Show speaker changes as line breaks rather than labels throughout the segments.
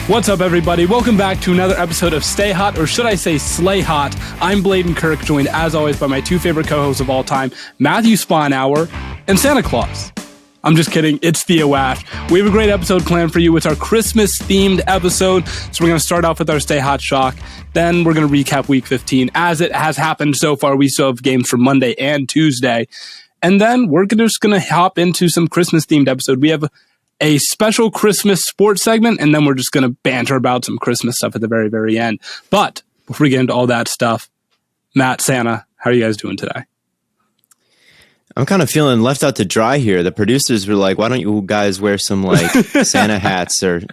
What's up, everybody? Welcome back to another episode of Stay Hot, or should I say Slay Hot. I'm Bladen Kirk, joined as always by my two favorite co-hosts of all time, Matthew Sponhour and Santa Claus. I'm just kidding. It's Theo Ash. We have a great episode planned for you. It's our Christmas-themed episode, so we're going to start off with our Stay Hot Shock. Then we're going to recap Week 15. As it has happened so far, we still have games for Monday and Tuesday. And then we're just going to hop into some Christmas-themed episode. We have a special Christmas sports segment, and then we're just going to banter about some Christmas stuff at the very, very end. But before we get into all that stuff, Matt, Santa, how are you guys doing today?
I'm kind of feeling left out to dry here. The producers were like, why don't you guys wear some like Santa hats and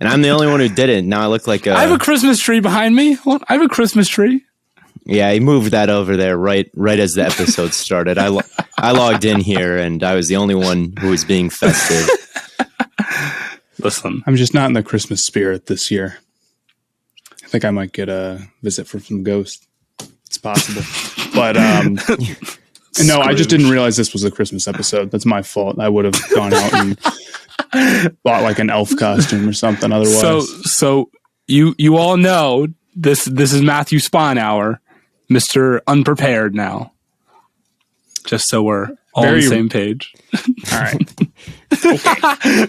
I'm the only one who did it. Now I look like
I have a Christmas tree behind me. I have a Christmas tree.
Yeah, he moved that over there right as the episode started. I logged in here and I was the only one who was being festive.
Listen,
I'm just not in the Christmas spirit this year. I think I might get a visit from some ghosts. It's possible. But no, I just didn't realize this was a Christmas episode. That's my fault. I would have gone out and bought like an elf costume or something otherwise.
So you all know this is Matthew Sponhour, Mr. Unprepared now. Just so we're all on the same page.
All right. Okay.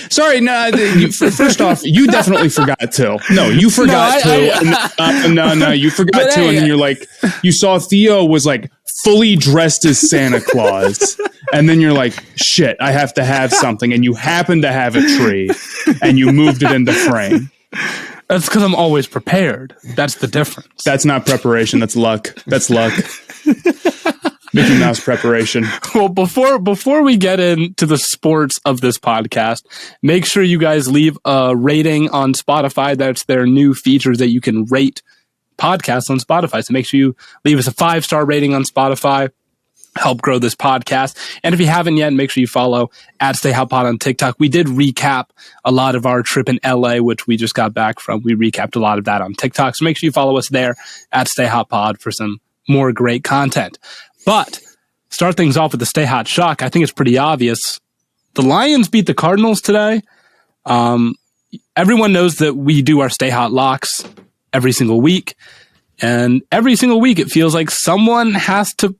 Sorry, no. First off, you definitely forgot to. No, you forgot to. No, you forgot to. And then you're like, you saw Theo was like fully dressed as Santa Claus. And then you're like, shit, I have to have something. And you happen to have a tree and you moved it into frame.
That's because I'm always prepared. That's the difference.
That's not preparation. That's luck. That's luck. Mickey Mouse preparation.
Well, before we get into the sports of this podcast, make sure you guys leave a rating on Spotify. That's their new feature that you can rate podcasts on Spotify. So make sure you leave us a 5-star rating on Spotify. Help grow this podcast. And if you haven't yet, make sure you follow @StayHotPod on TikTok. We did recap a lot of our trip in LA, which we just got back from. We recapped a lot of that on TikTok. So make sure you follow us there @StayHotPod for some more great content. But start things off with the Stay Hot Shock. I think it's pretty obvious. The Lions beat the Cardinals today. Everyone knows that we do our Stay Hot locks every single week. And every single week it feels like someone has to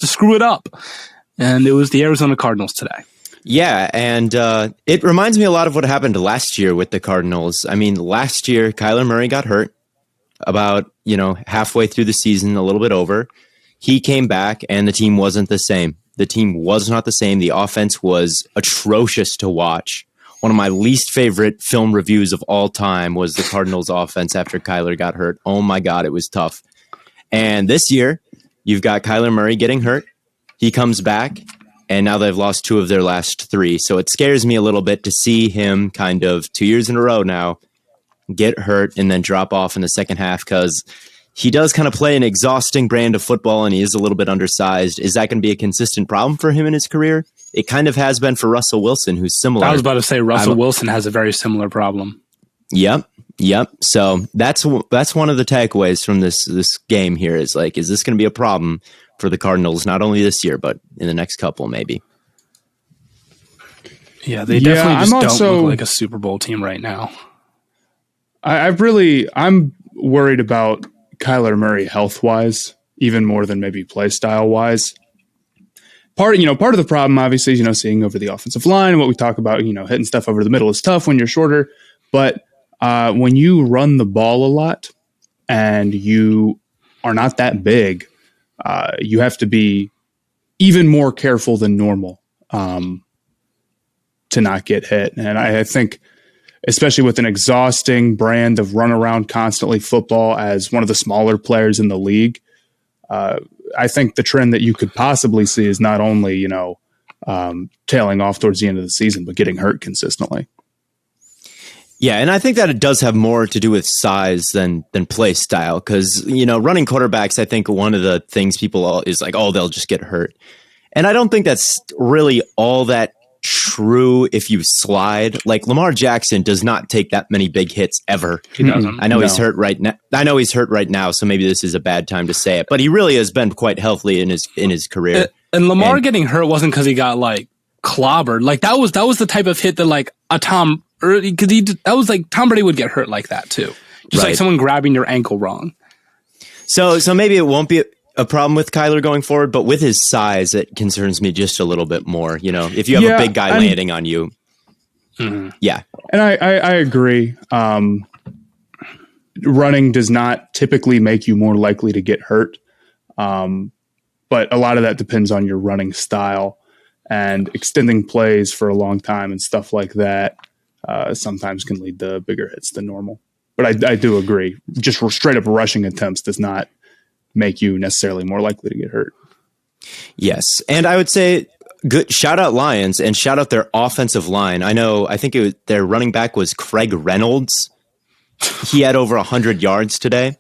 screw it up. And it was the Arizona Cardinals today.
Yeah, and it reminds me a lot of what happened last year with the Cardinals. I mean, last year Kyler Murray got hurt about, halfway through the season, a little bit over. He came back and the team wasn't the same. The team was not the same. The offense was atrocious to watch. One of my least favorite film reviews of all time was the Cardinals offense after Kyler got hurt. Oh my God, it was tough. And this year, you've got Kyler Murray getting hurt. He comes back, and now they've lost 2 of their last 3. So it scares me a little bit to see him kind of 2 years in a row now get hurt and then drop off in the second half, because he does kind of play an exhausting brand of football and he is a little bit undersized. Is that going to be a consistent problem for him in his career? It kind of has been for Russell Wilson, who's similar.
I was about to say Russell Wilson has a very similar problem.
Yep. So that's one of the takeaways from this game here is like, is this going to be a problem for the Cardinals, not only this year, but in the next couple, maybe?
Yeah, they definitely just don't look like a Super Bowl team right now.
I'm worried about Kyler Murray health-wise, even more than maybe play style-wise. Part of the problem, obviously, is, seeing over the offensive line and what we talk about, hitting stuff over the middle is tough when you're shorter. But when you run the ball a lot and you are not that big, you have to be even more careful than normal to not get hit. And I think, especially with an exhausting brand of run around constantly football as one of the smaller players in the league, I think the trend that you could possibly see is not only, tailing off towards the end of the season, but getting hurt consistently.
Yeah, and I think that it does have more to do with size than play style, because, running quarterbacks, I think one of the things people is like, oh, they'll just get hurt. And I don't think that's really all that true if you slide. Like Lamar Jackson does not take that many big hits ever.
He doesn't.
I know he's hurt right now. So maybe this is a bad time to say it, but he really has been quite healthy in his career.
And Lamar getting hurt wasn't because he got like clobbered. Like that was the type of hit that like a Tom because that was like Tom Brady would get hurt like that too, just like someone grabbing your ankle wrong.
So maybe it won't be a problem with Kyler going forward, but with his size, it concerns me just a little bit more. You know, if you have a big guy landing on you, yeah.
And I agree. Running does not typically make you more likely to get hurt, but a lot of that depends on your running style, and extending plays for a long time and stuff like that sometimes can lead to bigger hits than normal. But I do agree. Just straight up rushing attempts does not make you necessarily more likely to get hurt.
Yes. And I would say good shout out Lions and shout out their offensive line. I think their running back was Craig Reynolds. He had over 100 yards today.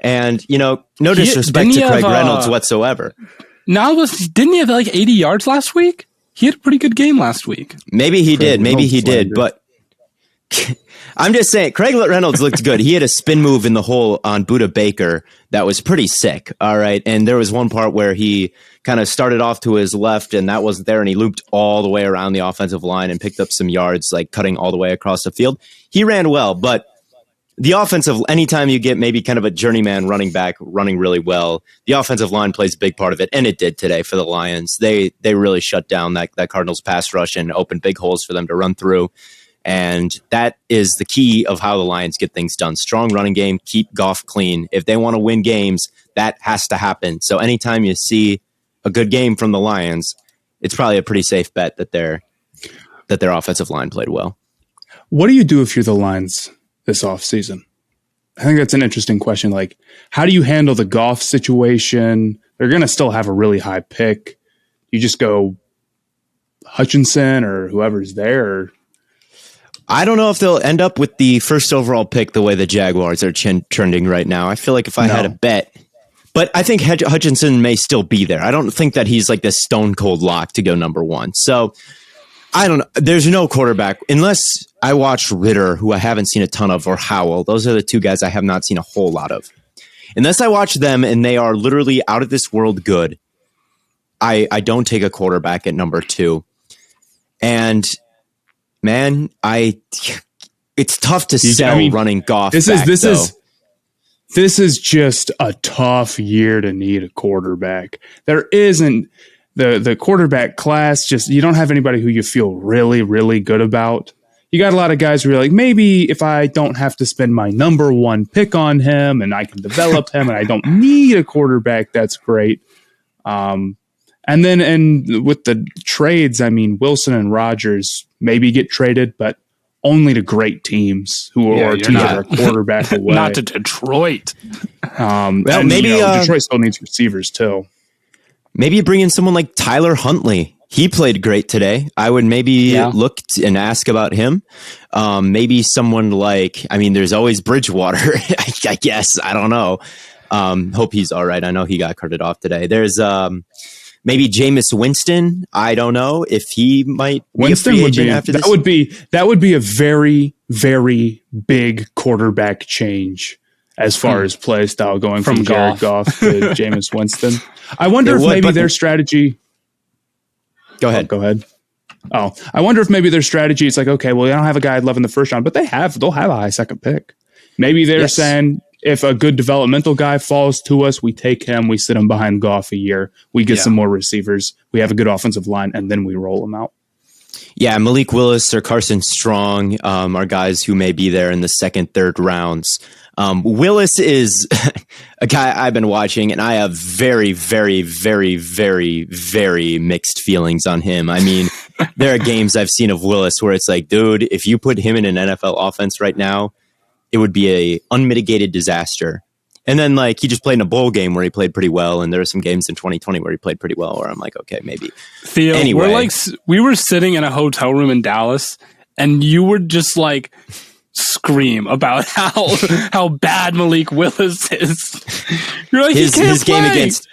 And, you know, no disrespect to Craig Reynolds whatsoever.
Didn't he have like 80 yards last week? He had a pretty good game last week.
Maybe he did. But I'm just saying, Craig Reynolds looked good. He had a spin move in the hole on Buda Baker that was pretty sick. All right. And there was one part where he kind of started off to his left and that wasn't there. And he looped all the way around the offensive line and picked up some yards, like cutting all the way across the field. He ran well, but the offensive, anytime you get maybe kind of a journeyman running back running really well, the offensive line plays a big part of it. And it did today for the Lions. They really shut down that Cardinals pass rush and opened big holes for them to run through. And that is the key of how the Lions get things done. Strong running game, keep Goff clean. If they want to win games, that has to happen. So anytime you see a good game from the Lions, it's probably a pretty safe bet that their offensive line played well.
What do you do if you're the Lions this offseason? I think that's an interesting question. Like, how do you handle the Goff situation? They're going to still have a really high pick. You just go Hutchinson or whoever's there.
I don't know if they'll end up with the first overall pick the way the Jaguars are trending right now. I feel like if I had a bet, but I think Hutchinson may still be there. I don't think that he's like this stone cold lock to go number one. So I don't know. There's no quarterback unless I watch Ritter, who I haven't seen a ton of, or Howell. Those are the two guys I have not seen a whole lot of. Unless I watch them and they are literally out of this world good, I don't take a quarterback at number two. And man, it's tough to sell running Goff. This
is just a tough year to need a quarterback. There isn't the quarterback class. Just you don't have anybody who you feel really, really good about. You got a lot of guys who are like, maybe if I don't have to spend my number one pick on him and I can develop him and I don't need a quarterback, that's great. And with the trades, I mean, Wilson and Rodgers maybe get traded, but only to great teams who are teams that are quarterback away.
Not to Detroit.
Maybe Detroit still needs receivers too.
Maybe you bring in someone like Tyler Huntley. He played great today. I would maybe look and ask about him. Maybe someone like, I mean, there's always Bridgewater, I guess. I don't know. Hope he's all right. I know he got carted off today. There's maybe Jameis Winston. I don't know if he might be a free agent after this.
That would be a very, very big quarterback change as far as play style going from Jared Goff to Jameis Winston. I wonder if maybe their strategy.
Go ahead.
Go ahead. Oh, I wonder if maybe their strategy is like, okay, well, they don't have a guy I'd love in the first round, but they'll have a high second pick. Maybe they're saying, if a good developmental guy falls to us, we take him, we sit him behind Goff a year, we get some more receivers, we have a good offensive line, and then we roll them out.
Yeah, Malik Willis or Carson Strong are guys who may be there in the second, third rounds. Willis is a guy I've been watching, and I have very, very, very, very, very mixed feelings on him. I mean, there are games I've seen of Willis where it's like, dude, if you put him in an NFL offense right now, it would be a unmitigated disaster. And then like he just played in a bowl game where he played pretty well. And there were some games in 2020 where he played pretty well, where I'm like, okay, maybe.
Theo, anyway, we were sitting in a hotel room in Dallas and you were just like scream about how bad Malik Willis is. You're like, his game against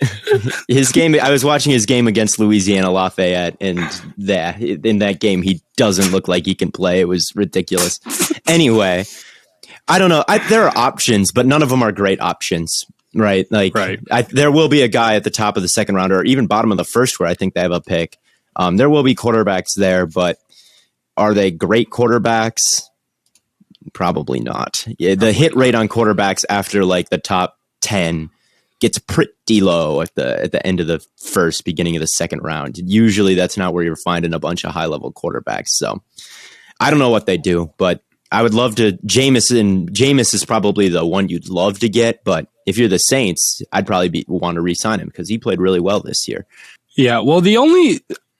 I was watching his game against Louisiana Lafayette, and in that game he doesn't look like he can play. It was ridiculous. Anyway, I don't know. There are options, but none of them are great options, right? Like, there will be a guy at the top of the second round or even bottom of the first where I think they have a pick. There will be quarterbacks there, but Are they great quarterbacks? Probably not. Yeah, the hit rate on quarterbacks after like the top 10 gets pretty low at the end of the first, beginning of the second round. Usually that's not where you're finding a bunch of high level quarterbacks. So I don't know what they do, but I would love to. Jameis is probably the one you'd love to get, but if you're the Saints, I'd probably want to re-sign him because he played really well this year.
Yeah, well,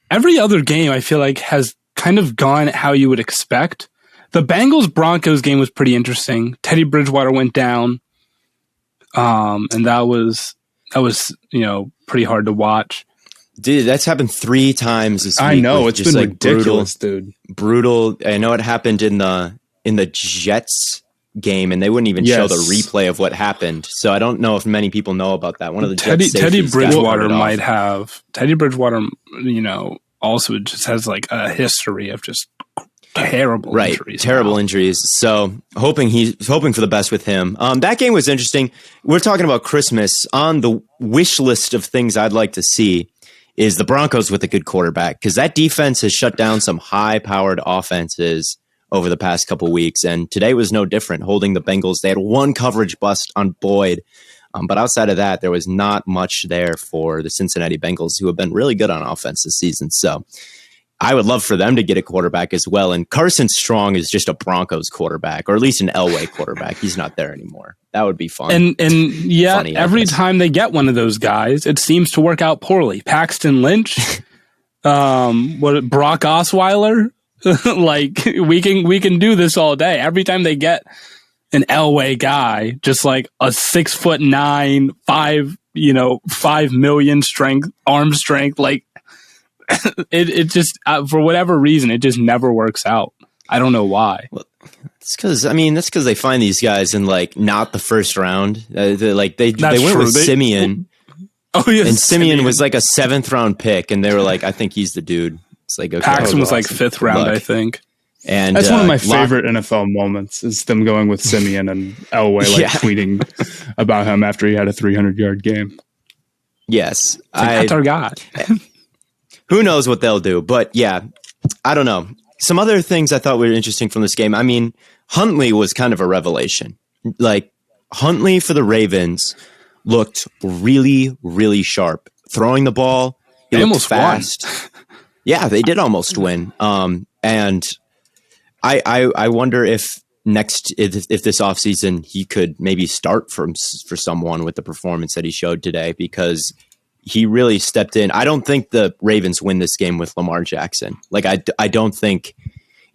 every other game I feel like has kind of gone how you would expect. The Bengals-Broncos game was pretty interesting. Teddy Bridgewater went down, and that was pretty hard to watch.
Dude, that's happened 3 times this week.
I know, it's been like ridiculous,
brutal. I know it happened in the Jets game, and they wouldn't even show the replay of what happened. So I don't know if many people know about that. One of the
Teddy Bridgewater might have. Teddy Bridgewater, also just has like a history of just terrible injuries. So hoping for the best with him. That game was interesting. We're talking about Christmas. On the wish list of things I'd like to see is the Broncos with a good quarterback, because that defense has shut down some high-powered offenses over the past couple weeks, and today was no different, holding the Bengals. They had one coverage bust on Boyd, but outside of that, there was not much there for the Cincinnati Bengals, who have been really good on offense this season. So I would love for them to get a quarterback as well. And Carson Strong is just a Broncos quarterback, or at least an Elway quarterback. He's not there anymore. That would be fun. And yeah, funny, every time they get one of those guys, it seems to work out poorly. Paxton Lynch, Brock Osweiler, like we can do this all day. Every time they get an Elway guy, just like a 6'9", 5 million arm strength, like. It just for whatever reason it just never works out. I don't know why.
Well, it's because that's because they find these guys in like not the first round. They went with Simeon.
Oh yeah,
and Simeon was like a 7th round pick, and they were like, I think he's the dude. It's like okay,
Paxton was like 5th round, I think.
And
that's one of my favorite NFL moments is them going with Simeon and Elway tweeting about him after he had a 300-yard game.
Yes,
that's our guy.
Who knows what they'll do? But yeah, I don't know. Some other things I thought were interesting from this game. I mean, Huntley was kind of a revelation. Like, Huntley for the Ravens looked really, really sharp. Throwing the ball, he looked fast. Yeah, they did almost win. And I wonder if if this offseason he could maybe start for someone with the performance that he showed today, because he really stepped in. I don't think the Ravens win this game with Lamar Jackson. Like, I don't think,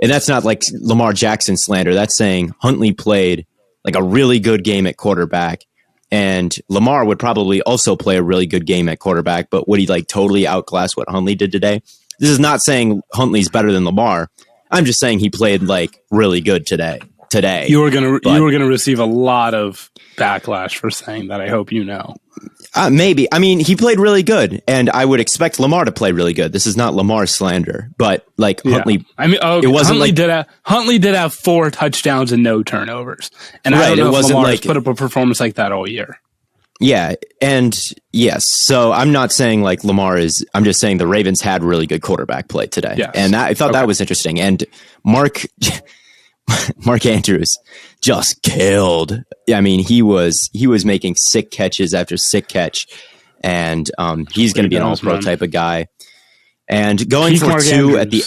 and that's not like Lamar Jackson slander. That's saying Huntley played like a really good game at quarterback, and Lamar would probably also play a really good game at quarterback, but would he like totally outclass what Huntley did today? This is not saying Huntley's better than Lamar. I'm just saying he played like really good today.
You were gonna receive a lot of backlash for saying that. I hope you know.
Maybe. I mean, he played really good, and I would expect Lamar to play really good. This is not Lamar slander, but like Huntley. I mean, it wasn't
Huntley did have 4 touchdowns and no turnovers, and I don't know if Lamar has put up a performance like that all year.
Yeah, and yes. So I'm not saying like Lamar is. I'm just saying the Ravens had really good quarterback play today, and I thought that was interesting. And Mark Andrews just killed. I mean, he was making sick catches after sick catch, and he's going to be an all-pro type of guy. And going for 2 at the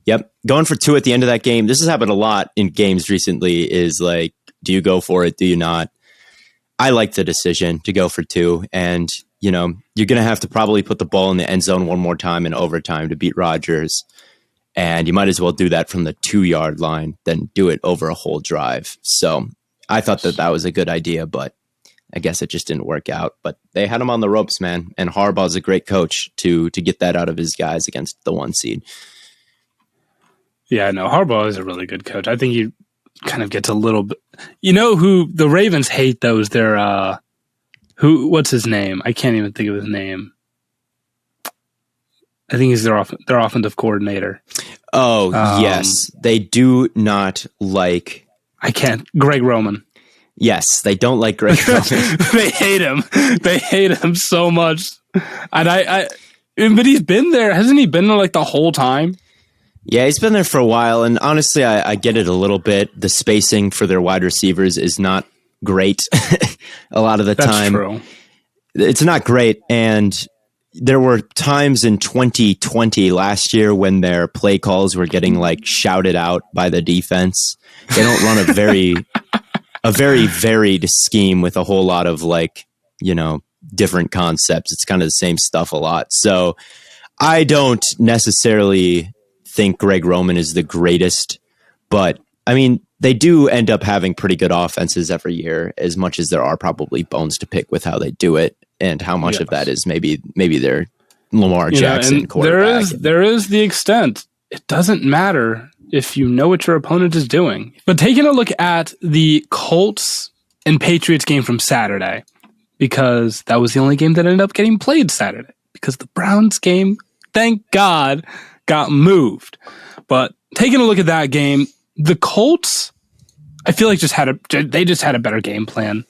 end of that game. This has happened a lot in games recently. Is like, do you go for it? Do you not? I like the decision to go for 2, and you're going to have to probably put the ball in the end zone one more time in overtime to beat Rodgers. And you might as well do that from the 2-yard line than do it over a whole drive. So I thought that was a good idea, but I guess it just didn't work out. But they had him on the ropes, man. And Harbaugh's a great coach to get that out of his guys against the 1 seed.
Yeah, no, Harbaugh is a really good coach. I think he kind of gets a little bit. You know who the Ravens hate those? They're what's his name? I can't even think of his name. I think he's their offensive coordinator.
Oh, yes. They do not like...
Greg Roman.
Yes, they don't like Greg Roman.
They hate him. They hate him so much. And but he's been there. Hasn't he been there like the whole time?
Yeah, he's been there for a while, and honestly, I get it a little bit. The spacing for their wide receivers is not great a lot of the time.
That's true.
It's not great, and there were times in 2020 last year when their play calls were getting like shouted out by the defense. They don't run a very varied scheme with a whole lot of like, different concepts. It's kind of the same stuff a lot. So I don't necessarily think Greg Roman is the greatest, but I mean, they do end up having pretty good offenses every year, as much as there are probably bones to pick with how they do it and how much of that is maybe their Lamar Jackson quarterback.
There is the extent. It doesn't matter if you know what your opponent is doing. But taking a look at the Colts and Patriots game from Saturday, because that was the only game that ended up getting played Saturday, because the Browns game, thank God, got moved. But taking a look at that game, the Colts, I feel like they just had a better game plan.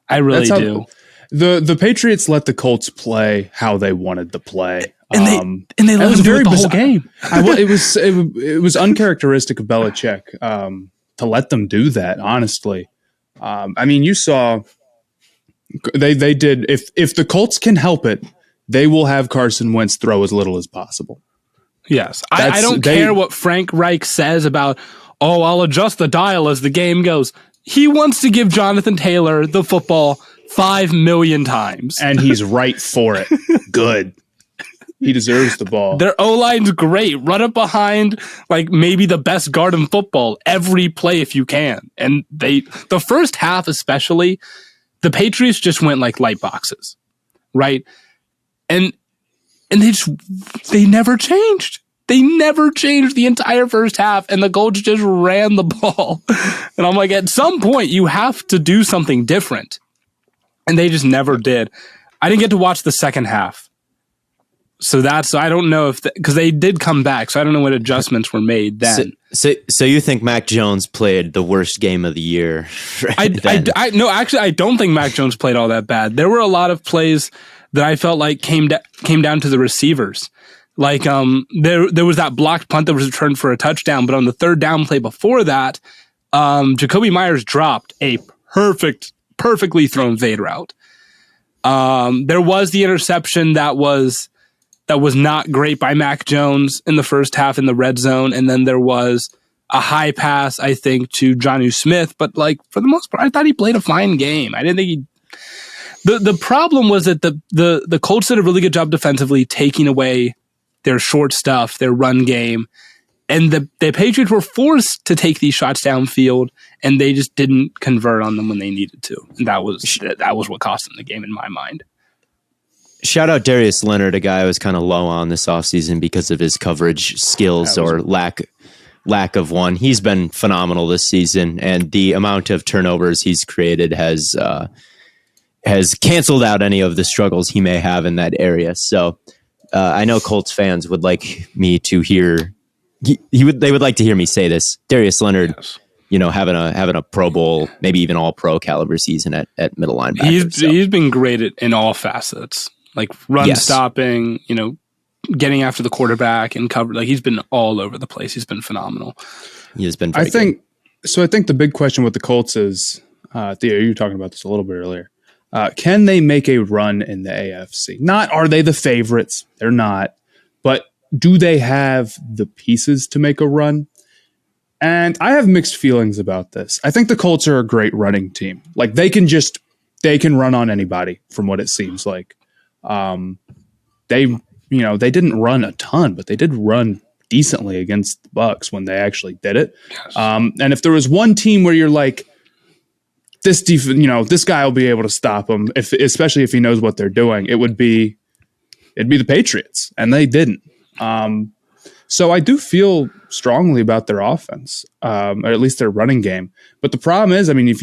I really do.
The Patriots let the Colts play how they wanted to play,
and they let them do it the whole game.
It was uncharacteristic of Belichick to let them do that. Honestly, I mean, you saw they did. If the Colts can help it, they will have Carson Wentz throw as little as possible.
Yes, I don't care what Frank Reich says about, I'll adjust the dial as the game goes. He wants to give Jonathan Taylor the football 5 million times.
And he's right for it. Good. He deserves the ball.
Their O-line's great. Run it behind like maybe the best guard in football every play if you can. And the first half especially, the Patriots just went like light boxes, right? And they never changed. They never changed the entire first half, and the Colts just ran the ball. And I'm like, at some point, you have to do something different. And they just never did. I didn't get to watch the second half. So I don't know because they did come back, so I don't know what adjustments were made then.
So you think Mac Jones played the worst game of the year?
No, actually, I don't think Mac Jones played all that bad. There were a lot of plays that I felt like came down to the receivers. Like there was that blocked punt that was returned for a touchdown, but on the third down play before that, Jacoby Myers dropped a perfectly thrown fade route. There was the interception that was not great by Mac Jones in the first half in the red zone, and then there was a high pass, I think, to Jonnu Smith. But like for the most part, I thought he played a fine game. I didn't think he. The problem was that the Colts did a really good job defensively taking away their short stuff, their run game, and the Patriots were forced to take these shots downfield, and they just didn't convert on them when they needed to. And that was what cost them the game in my mind.
Shout out Darius Leonard, a guy I was kind of low on this offseason because of his coverage skills or lack of one. He's been phenomenal this season, and the amount of turnovers he's created has canceled out any of the struggles he may have in that area. So I know Colts fans would like me to hear. They would like to hear me say this. Darius Leonard,
Yes.
Having a Pro Bowl, maybe even all Pro caliber season at middle linebacker.
He's been great in all facets, like run stopping, getting after the quarterback and cover. Like he's been all over the place. He's been phenomenal.
He has been. I think
the big question with the Colts is, Theo, you were talking about this a little bit earlier. Can they make a run in the AFC? Not are they the favorites? They're not. But do they have the pieces to make a run? And I have mixed feelings about this. I think the Colts are a great running team. Like they can run on anybody from what it seems like. They didn't run a ton, but they did run decently against the Bucs when they actually did it. Yes. And if there was one team where you're like, this guy will be able to stop them, especially if he knows what they're doing, it'd be the Patriots, and they didn't. So I do feel strongly about their offense, or at least their running game. But the problem is, I mean, if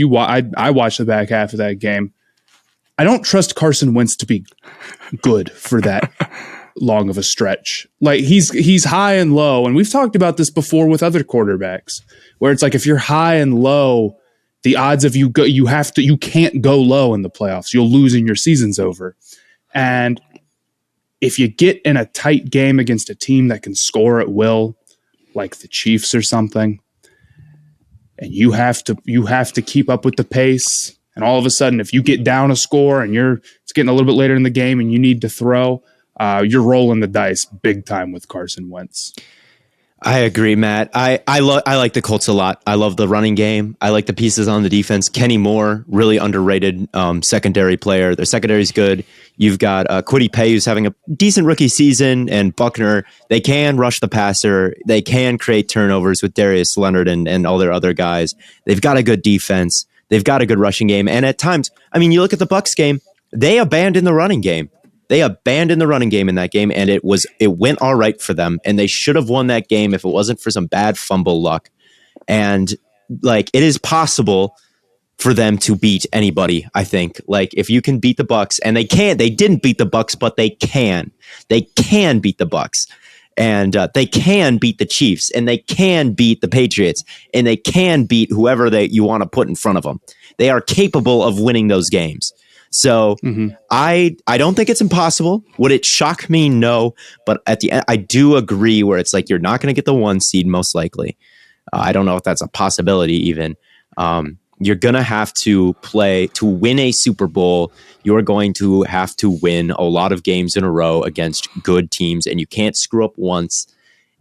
I watched the back half of that game, I don't trust Carson Wentz to be good for that long of a stretch. Like he's high and low, and we've talked about this before with other quarterbacks, where it's like if you're high and low, the odds of you can't go low in the playoffs. You'll lose and your season's over. And if you get in a tight game against a team that can score at will, like the Chiefs or something, and you have to keep up with the pace. And all of a sudden, if you get down a score and it's getting a little bit later in the game and you need to throw, you're rolling the dice big time with Carson Wentz.
I agree, Matt. I like the Colts a lot. I love the running game. I like the pieces on the defense. Kenny Moore, really underrated secondary player. Their secondary is good. You've got Kwity Paye, who's having a decent rookie season, and Buckner. They can rush the passer. They can create turnovers with Darius Leonard and all their other guys. They've got a good defense. They've got a good rushing game. And at times, I mean, you look at the Bucs game, they abandoned the running game. They abandoned the running game in that game, and it went all right for them. And they should have won that game if it wasn't for some bad fumble luck. And like, it is possible for them to beat anybody, I think. Like, if you can beat the Bucs, and they didn't beat the Bucs, but they can beat the Bucs. And they can beat the Chiefs, and they can beat the Patriots, and they can beat whoever you want to put in front of them. They are capable of winning those games. So I don't think it's impossible. Would it shock me? No. But at the end, I do agree where it's like you're not going to get the 1 seed most likely. I don't know if that's a possibility even. You're going to have to play to win a Super Bowl. You're going to have to win a lot of games in a row against good teams, and you can't screw up once.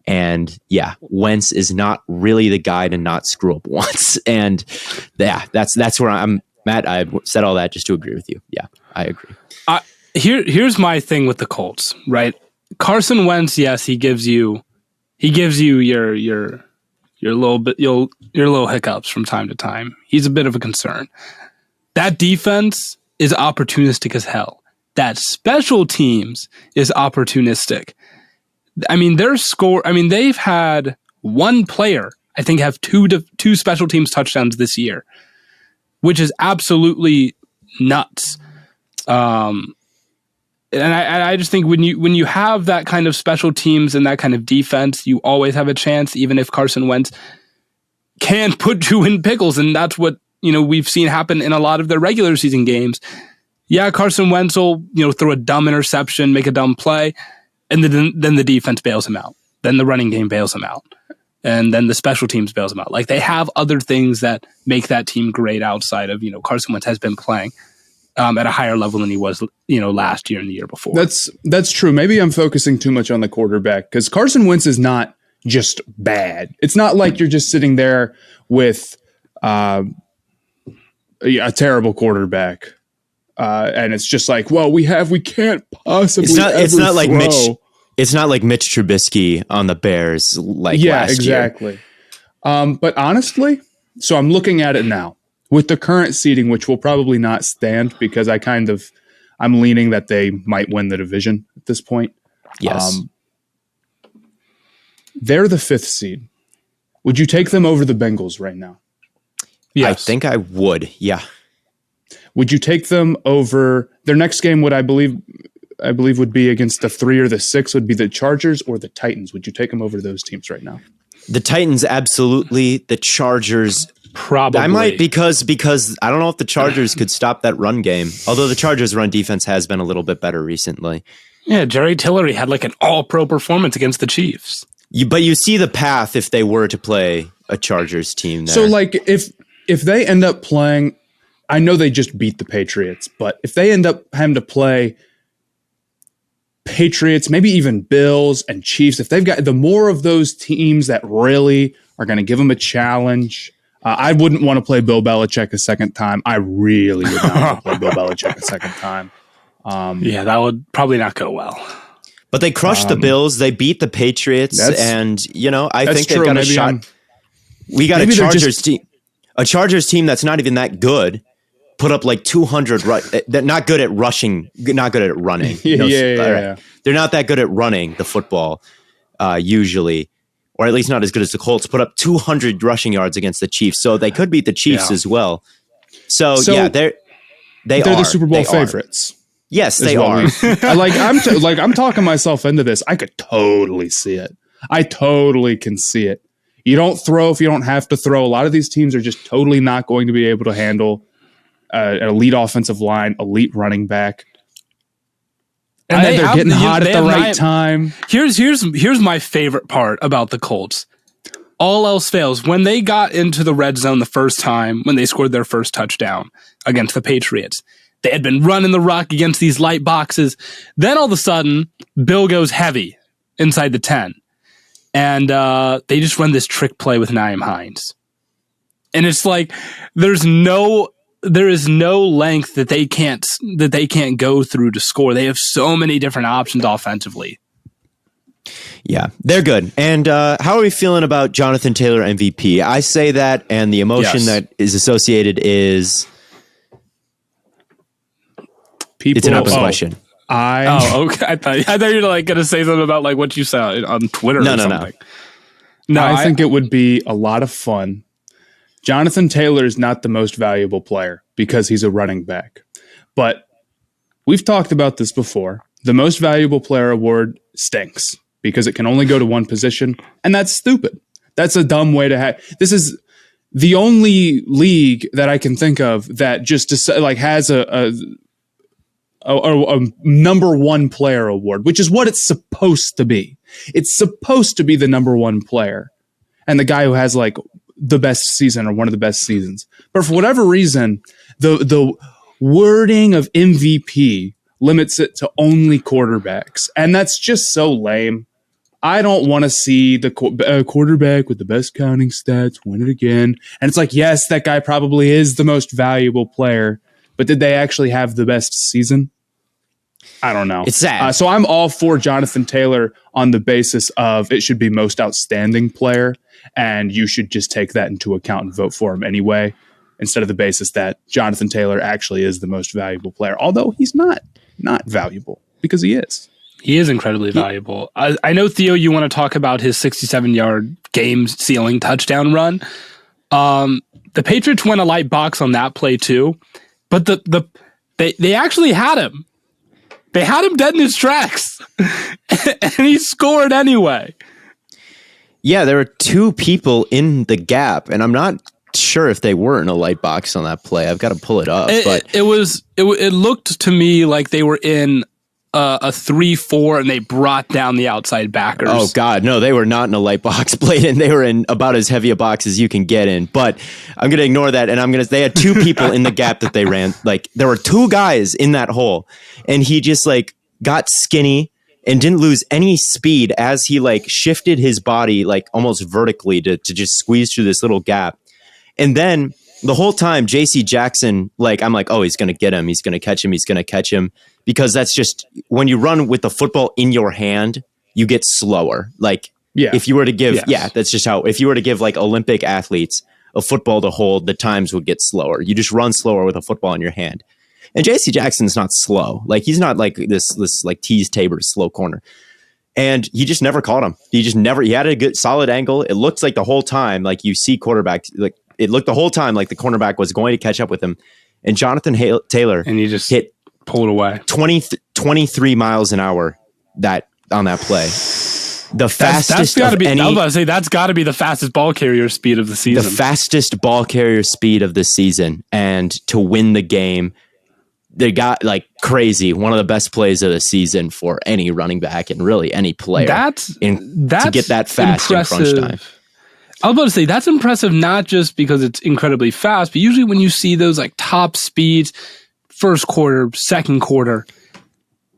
And yeah, Wentz is not really the guy to not screw up once. And yeah, that's where I'm, Matt. I said all that just to agree with you. Yeah, I agree.
Here's my thing with the Colts, right? Carson Wentz, yes, he gives you your little hiccups from time to time. He's a bit of a concern. That defense is opportunistic as hell. That special teams is opportunistic. I mean, they've had one player, I think, have two special teams touchdowns this year, which is absolutely nuts. And I just think when you have that kind of special teams and that kind of defense, you always have a chance, even if Carson Wentz can put you in pickles. And that's what, we've seen happen in a lot of their regular season games. Yeah, Carson Wentz will, throw a dumb interception, make a dumb play, and then the defense bails him out. Then the running game bails him out. And then the special teams bails him out. Like, they have other things that make that team great outside of, Carson Wentz has been playing at a higher level than he was, last year and the year before.
That's true. Maybe I'm focusing too much on the quarterback, because Carson Wentz is not just bad. It's not like you're just sitting there with a terrible quarterback. And it's just like, well, we can't possibly. It's not like Mitch.
It's not like Mitch Trubisky on the Bears last
exactly.
year.
But honestly, so I'm looking at it now with the current seeding, which will probably not stand because I'm leaning that they might win the division at this point.
Yes.
They're the 5th seed. Would you take them over the Bengals right now?
Yes. I think I would. Yeah.
Would you take them over their next game? I believe would be against the 3 or the 6 would be the Chargers or the Titans. Would you take them over those teams right now?
The Titans, absolutely. The Chargers,
probably.
I might because I don't know if the Chargers could stop that run game. Although the Chargers' run defense has been a little bit better recently.
Yeah, Jerry Tillery had like an all-pro performance against the Chiefs.
But you see the path if they were to play a Chargers team there.
So, like, if they end up playing, I know they just beat the Patriots, but if they end up having to play Patriots, maybe even Bills and Chiefs, if they've got the more of those teams that really are going to give them a challenge, I wouldn't want to play Bill Belichick a second time. I really would not want to play Bill Belichick a second time.
Yeah, that would probably not go well.
But they crushed the Bills. They beat the Patriots, and I think they've got a shot. We got a Chargers team that's not even that good. Put up like 200. They're not good at rushing. Not good at running.
Yeah.
They're not that good at running the football usually, or at least not as good as the Colts. Put up 200 rushing yards against the Chiefs, so they could beat the Chiefs as well. So yeah, they're
the Super Bowl favorites.
Yes, they are.
I'm talking myself into this. I could totally see it. I totally can see it. You don't throw if you don't have to throw. A lot of these teams are just totally not going to be able to handle an elite offensive line, elite running back. And they're getting hot at the right time.
Here's my favorite part about the Colts. all else fails, when they got into the red zone the first time, when they scored their first touchdown against the Patriots, they had been running the rock against these light boxes. Then all of a sudden, Bill goes heavy inside the 10. And they just run this trick play with Nyheim Hines. And it's like there is no length that they can't go through to score. They have so many different options offensively.
Yeah, they're good. And how are we feeling about Jonathan Taylor MVP? I say that, and the emotion that is associated is
people.
It's an open question.
Okay. I thought you were like going to say something about like what you saw on Twitter or something. No,
I think it would be a lot of fun. Jonathan Taylor is not the most valuable player because he's a running back. But we've talked about this before. The most valuable player award stinks because it can only go to one position, and that's stupid. That's a dumb way to have. This is the only league that I can think of that just has a number one player award, which is what it's supposed to be. It's supposed to be the number one player and the guy who has like the best season or one of the best seasons. But for whatever reason, the wording of MVP limits it to only quarterbacks. And that's just so lame. I don't want to see the quarterback with the best counting stats win it again. And it's like, yes, that guy probably is the most valuable player, but did they actually have the best season? I don't know.
It's sad.
So I'm all for Jonathan Taylor on the basis of it should be most outstanding player, and you should just take that into account and vote for him anyway, instead of the basis that Jonathan Taylor actually is the most valuable player, although he's not valuable because he is.
He is incredibly valuable. I know, Theo, you want to talk about his 67-yard game-sealing touchdown run. The Patriots went a light box on that play too, but they actually had him. They had him dead in his tracks, and he scored anyway.
Yeah, there were two people in the gap, and I'm not sure if they were in a light box on that play. I've got to pull it up.
It looked to me like they were in a 3-4, and they brought down the outside backers.
Oh, God. No, they were not in a light box, Bladen. They were in about as heavy a box as you can get in. But I'm going to ignore that, and they had two people in the gap that they ran. Like, there were two guys in that hole, and he just, like, got skinny and didn't lose any speed as he, like, shifted his body, like, almost vertically to just squeeze through this little gap. And then the whole time, J.C. Jackson, like, I'm like, oh, he's going to get him. He's going to catch him. He's going to catch him. Because that's just, when you run with the football in your hand, you get slower. Like, if you were to give, that's just how, if you were to give like Olympic athletes a football to hold, the times would get slower. You just run slower with a football in your hand. And J.C. Jackson's not slow. Like, he's not like this like Tease Tabor slow corner. And he just never caught him. He had a good solid angle. It looked like the whole time, like you see quarterbacks, like it looked the whole time like the cornerback was going to catch up with him. And Jonathan Taylor
and he just
hit
pulled away
23 miles an hour on that play. The fastest
that's gotta
of
be,
any.
I was about to say that's got to be the fastest ball carrier speed of the season.
The fastest ball carrier speed of the season, and to win the game, they got like crazy. One of the best plays of the season for any running back and really any player.
That's
to get that fast
impressive.
In crunch time.
I was about to say that's impressive, not just because it's incredibly fast, but usually when you see those like top speeds. First quarter, second quarter,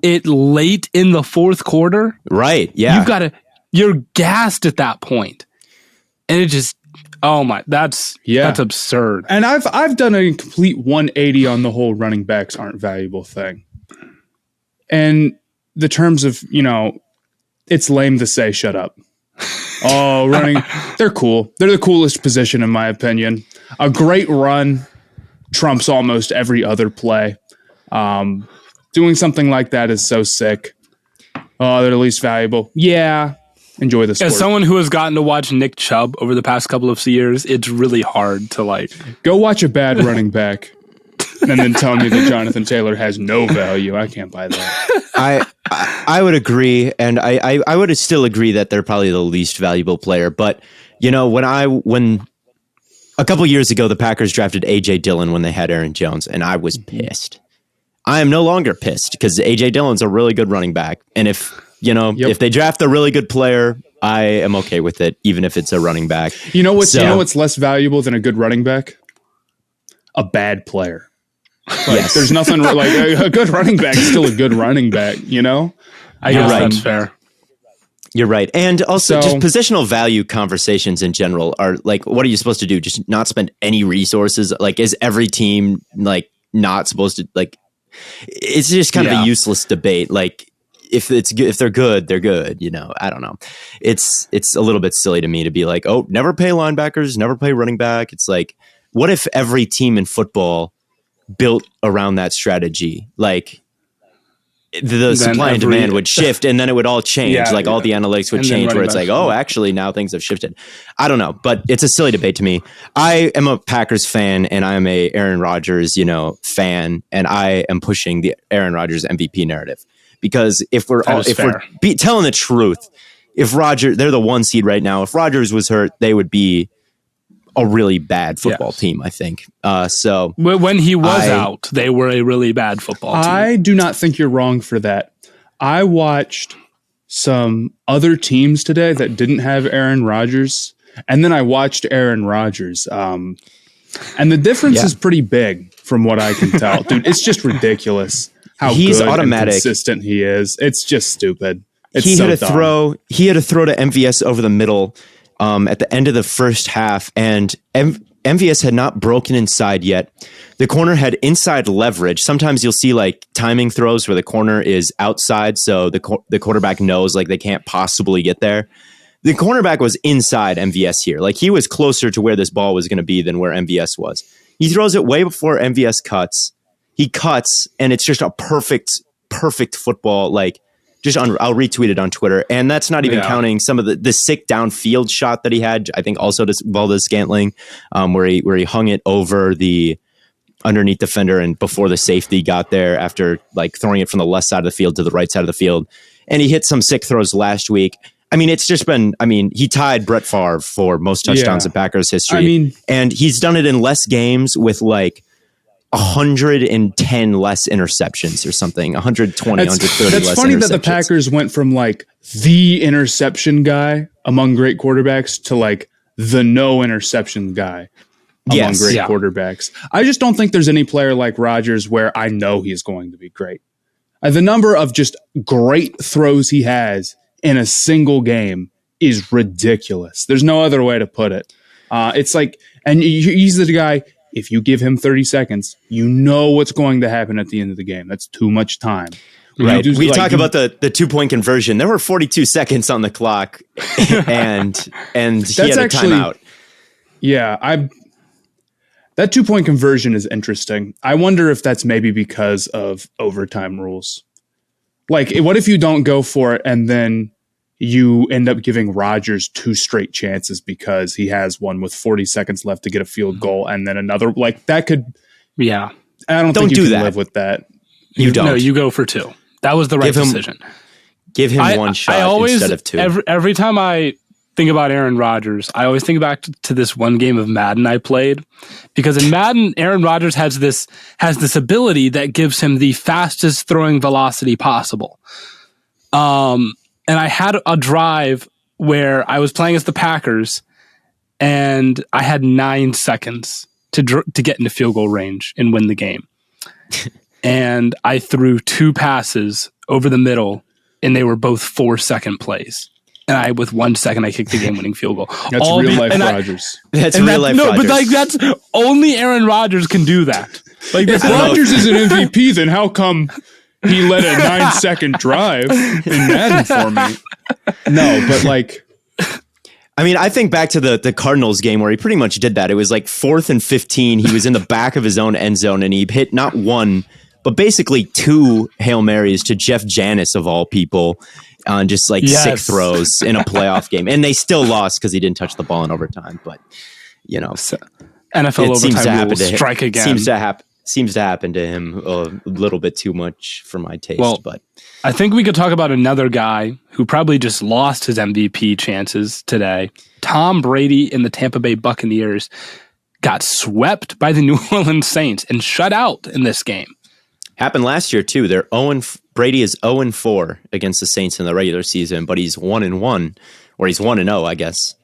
it late in the fourth quarter.
Right. Yeah.
You're gassed at that point. And it just, that's absurd.
And I've done a complete 180 on the whole running backs aren't valuable thing. And the terms of, it's lame to say shut up. Oh, running, they're cool. They're the coolest position in my opinion. A great run trumps almost every other play. Doing something like that is so sick. Oh, they're the least valuable. Yeah. Enjoy the sport.
As someone who has gotten to watch Nick Chubb over the past couple of years, it's really hard to like
go watch a bad running back and then tell me that Jonathan Taylor has no value. I can't buy that.
I would agree, and I would still agree that they're probably the least valuable player. But when a couple years ago, the Packers drafted A.J. Dillon when they had Aaron Jones, and I was pissed. I am no longer pissed because A.J. Dillon's a really good running back. And if if they draft a really good player, I am okay with it, even if it's a running back.
You know what's less valuable than a good running back? A bad player. Yes. There's nothing like a good running back is still a good running back,
I guess that's fair.
You're right. And also just positional value conversations in general are like, what are you supposed to do? Just not spend any resources? Like, is every team like not supposed to like, it's just kind of a useless debate. Like if they're good, they're good. I don't know. It's a little bit silly to me to be like, oh, never pay linebackers, never pay running back. It's like, what if every team in football built around that strategy? Like the supply and demand would shift and then it would all change. All the analytics would change where it's like, oh, actually now things have shifted. I don't know, but it's a silly debate to me. I am a Packers fan and I'm a Aaron Rodgers, fan. And I am pushing the Aaron Rodgers MVP narrative because if we're telling the truth, if they're the 1 seed right now, if Rodgers was hurt, they would be a really bad football team, I think. So
when he was out, they were a really bad football team.
I do not think you're wrong for that. I watched some other teams today that didn't have Aaron Rodgers, and then I watched Aaron Rodgers. And the difference is pretty big from what I can tell. Dude, it's just ridiculous how
he's
good
automatic.
And consistent he is. It's just stupid.
He had a throw to MVS over the middle at the end of the first half, and MVS had not broken inside yet. The corner had inside leverage. Sometimes you'll see like timing throws where the corner is outside, so the quarterback knows like they can't possibly get there. The cornerback was inside MVS here. Like he was closer to where this ball was going to be than where MVS was. He throws it way before MVS cuts. He cuts, and it's just a perfect football, like I'll retweet it on Twitter. And that's not even counting some of the sick downfield shot that he had. I think also to Valdez-Scantling, where he hung it over the underneath defender and before the safety got there after like throwing it from the left side of the field to the right side of the field. And he hit some sick throws last week. I mean, it's just been, he tied Brett Favre for most touchdowns in Packers history. And he's done it in less games with like 110 less interceptions or something, 120, 130 less interceptions. That's funny that the
Packers went from like the interception guy among great quarterbacks to like the no interception guy among great quarterbacks. I just don't think there's any player like Rodgers where I know he's going to be great. The number of just great throws he has in a single game is ridiculous. There's no other way to put it. It's like, and he's the guy, if you give him 30 seconds, you know what's going to happen at the end of the game. That's too much time.
Right. We talk about the 2-point conversion. There were 42 seconds on the clock and he had a timeout.
Yeah, that 2-point conversion is interesting. I wonder if that's maybe because of overtime rules. Like, what if you don't go for it and then you end up giving Rodgers 2 straight chances because he has one with 40 seconds left to get a field goal and then another? Like, that could...
Yeah.
I don't think you can live with that.
You don't.
No, you go for 2. That was the right decision.
Give him one shot instead of 2.
Every time I think about Aaron Rodgers, I always think back to this one game of Madden I played, because in Madden, Aaron Rodgers has this ability that gives him the fastest throwing velocity possible. And I had a drive where I was playing as the Packers, and I had 9 seconds to get into field goal range and win the game. And I threw 2 passes over the middle, and they were both 4-second plays. And with 1 second, I kicked the game-winning field goal.
That's real-life Rodgers.
That's real-life Rodgers.
No, but like that's only Aaron Rodgers can do that. Like
if Rodgers is an MVP, then how come he led a 9-second drive in Madden for me? No, but like...
I think back to the Cardinals game where he pretty much did that. It was like 4th and 15. He was in the back of his own end zone, and he hit not 1, but basically 2 Hail Marys to Jeff Janis, of all people, on just like sick throws in a playoff game. And they still lost because he didn't touch the ball in overtime. But,
NFL overtime rules strike again.
Seems to happen to him a little bit too much for my taste.
Well,
but
I think we could talk about another guy who probably just lost his MVP chances today. Tom Brady and the Tampa Bay Buccaneers got swept by the New Orleans Saints and shut out in this game.
Happened last year too. They're Brady is 0-4 against the Saints in the regular season, but he's 1-1, or he's 1-0, I guess,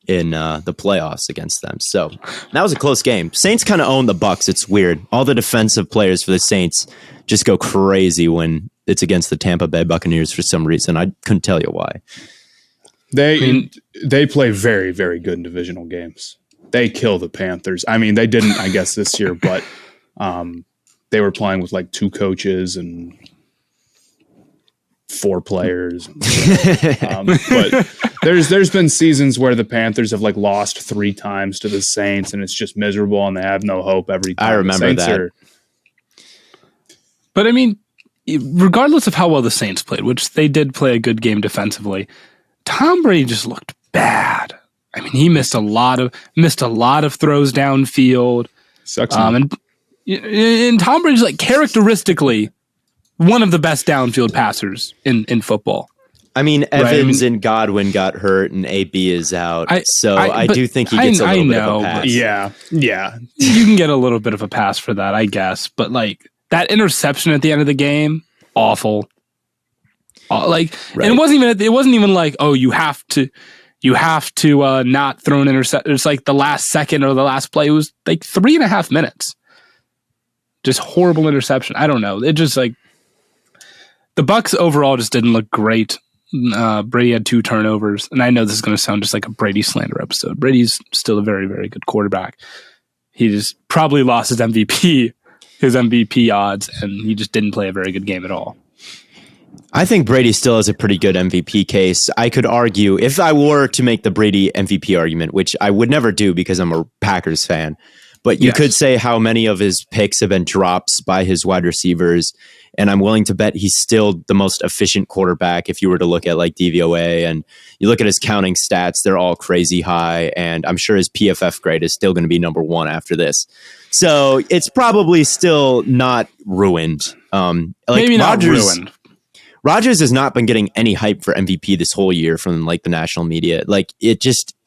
in the playoffs against them. So that was a close game. Saints kind of own the Bucs. It's weird. All the defensive players for the Saints just go crazy when it's against the Tampa Bay Buccaneers for some reason. I couldn't tell you why.
They play very, very good in divisional games. They kill the Panthers. I mean, they didn't, I guess, this year, but they were playing with like 2 coaches and 4 players. But there's been seasons where the Panthers have like lost 3 times to the Saints, and it's just miserable, and they have no hope every time.
I remember that.
But I mean, regardless of how well the Saints played, which they did play a good game defensively, Tom Brady just looked bad. I mean, he missed a lot of throws downfield.
Sucks.
And Tom Brady's like characteristically one of the best downfield passers in football.
I mean, Evans and Godwin got hurt, and AB is out. I do think he gets a little bit of a pass.
Yeah.
You can get a little bit of a pass for that, I guess. But like that interception at the end of the game, awful. Right. And it wasn't even like, oh, you have to not throw an interception. It's like the last second or the last play. It was like 3.5 minutes. Just horrible interception. I don't know. It just like the Bucs overall just didn't look great. Brady had 2 turnovers, and I know this is going to sound just like a Brady slander episode. Brady's still a very, very good quarterback. He just probably lost his MVP odds, and he just didn't play a very good game at all.
I think Brady still has a pretty good MVP case. I could argue, if I were to make the Brady MVP argument, which I would never do because I'm a Packers fan, but you could say how many of his picks have been drops by his wide receivers, and I'm willing to bet he's still the most efficient quarterback if you were to look at like DVOA, and you look at his counting stats, they're all crazy high, and I'm sure his PFF grade is still going to be number 1 after this. So it's probably still not ruined.
Maybe not ruined.
Rodgers has not been getting any hype for MVP this whole year from like the national media. Like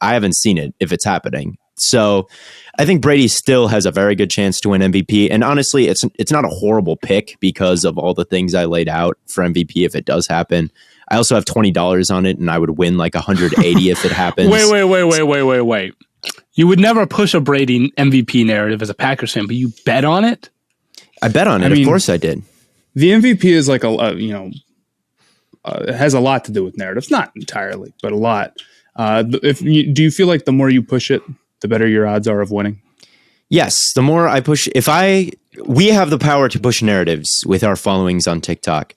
I haven't seen it if it's happening. So I think Brady still has a very good chance to win MVP. And honestly, it's not a horrible pick because of all the things I laid out for MVP if it does happen. I also have $20 on it, and I would win like 180 if it happens.
Wait. You would never push a Brady MVP narrative as a Packers fan, but you bet on it?
I bet on it. Of course I did.
The MVP is like it has a lot to do with narratives. Not entirely, but a lot. Do you feel like the more you push it, the better your odds are of winning?
Yes. The more I push, we have the power to push narratives with our followings on TikTok.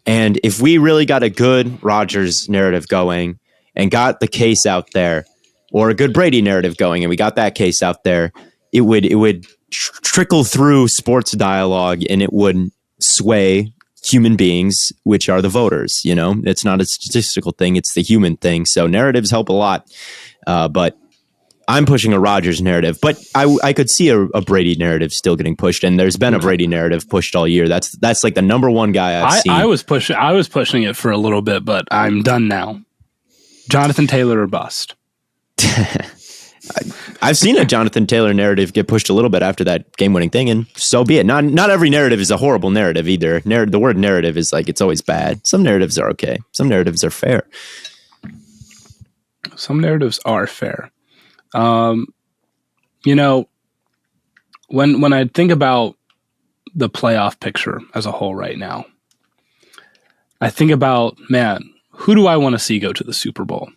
And if we really got a good Rodgers narrative going and got the case out there, or a good Brady narrative going and we got that case out there, it would trickle through sports dialogue, and it would sway human beings, which are the voters. You know, it's not a statistical thing, it's the human thing. So narratives help a lot. But I'm pushing a Rodgers narrative, but I could see a Brady narrative still getting pushed, and there's been a Brady narrative pushed all year. That's like the number 1 guy I've seen.
I was pushing it for a little bit, but I'm done now. Jonathan Taylor or bust.
I've seen a Jonathan Taylor narrative get pushed a little bit after that game-winning thing, and so be it. Not every narrative is a horrible narrative either. The word narrative is like, it's always bad. Some narratives are okay. Some narratives are fair.
Some narratives are fair. You know, when I think about the playoff picture as a whole right now, I think about, man, who do I want to see go to the Super Bowl?